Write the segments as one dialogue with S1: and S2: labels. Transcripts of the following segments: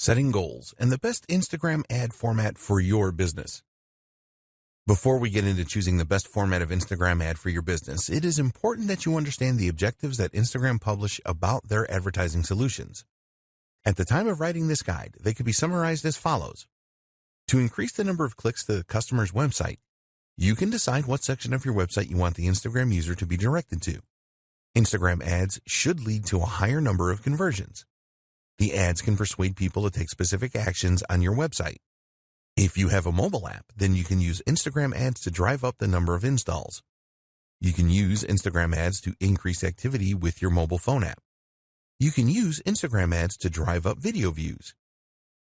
S1: setting goals, and the best Instagram ad format for your business. Before we get into choosing the best format of Instagram ad for your business, it is important that you understand the objectives that Instagram publish about their advertising solutions. At the time of writing this guide, they could be summarized as follows. To increase the number of clicks to the customer's website, you can decide what section of your website you want the Instagram user to be directed to. Instagram ads should lead to a higher number of conversions. The ads can persuade people to take specific actions on your website. If you have a mobile app, then you can use Instagram ads to drive up the number of installs. You can use Instagram ads to increase activity with your mobile phone app. You can use Instagram ads to drive up video views.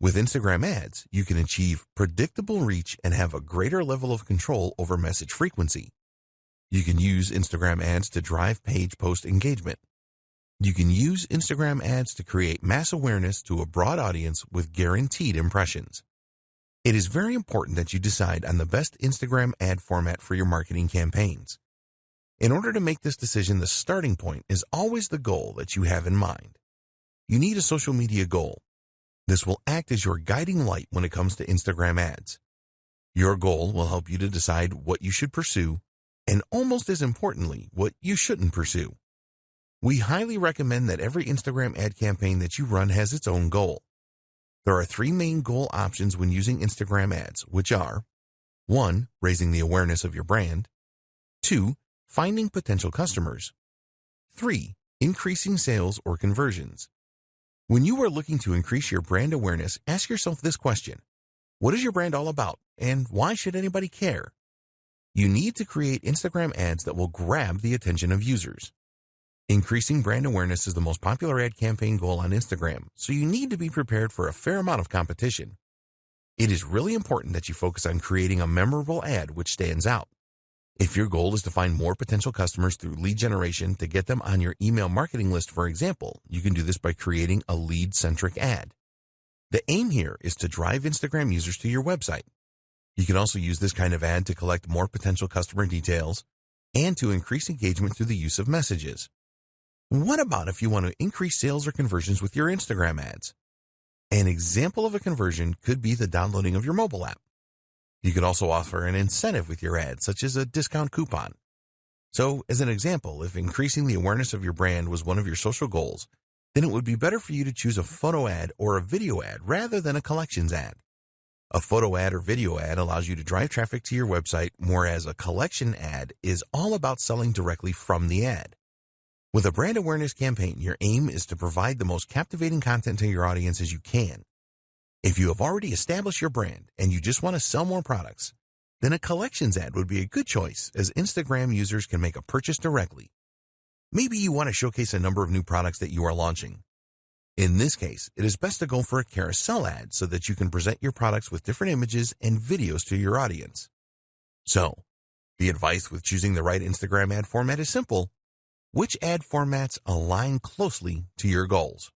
S1: With Instagram ads, you can achieve predictable reach and have a greater level of control over message frequency. You can use Instagram ads to drive page post engagement. You can use Instagram ads to create mass awareness to a broad audience with guaranteed impressions. It is very important that you decide on the best Instagram ad format for your marketing campaigns. In order to make this decision, the starting point is always the goal that you have in mind. You need a social media goal. This will act as your guiding light when it comes to Instagram ads. Your goal will help you to decide what you should pursue, and almost as importantly, what you shouldn't pursue. We highly recommend that every Instagram ad campaign that you run has its own goal. There are three main goal options when using Instagram ads, which are 1. Raising the awareness of your brand. 2. Finding potential customers. 3. Increasing sales or conversions. When you are looking to increase your brand awareness, ask yourself this question. What is your brand all about, and why should anybody care? You need to create Instagram ads that will grab the attention of users. Increasing brand awareness is the most popular ad campaign goal on Instagram, so you need to be prepared for a fair amount of competition. It is really important that you focus on creating a memorable ad which stands out. If your goal is to find more potential customers through lead generation to get them on your email marketing list, for example, you can do this by creating a lead-centric ad. The aim here is to drive Instagram users to your website. You can also use this kind of ad to collect more potential customer details and to increase engagement through the use of messages. What about if you want to increase sales or conversions with your Instagram ads? An example of a conversion could be the downloading of your mobile app. You could also offer an incentive with your ad, such as a discount coupon. So, as an example, if increasing the awareness of your brand was one of your social goals, then it would be better for you to choose a photo ad or a video ad rather than a collections ad. A photo ad or video ad allows you to drive traffic to your website, whereas a collection ad is all about selling directly from the ad. With a brand awareness campaign, your aim is to provide the most captivating content to your audience as you can. If you have already established your brand and you just want to sell more products, then a collections ad would be a good choice as Instagram users can make a purchase directly. Maybe you want to showcase a number of new products that you are launching. In this case, it is best to go for a carousel ad so that you can present your products with different images and videos to your audience. So, the advice with choosing the right Instagram ad format is simple. Which ad formats align closely to your goals?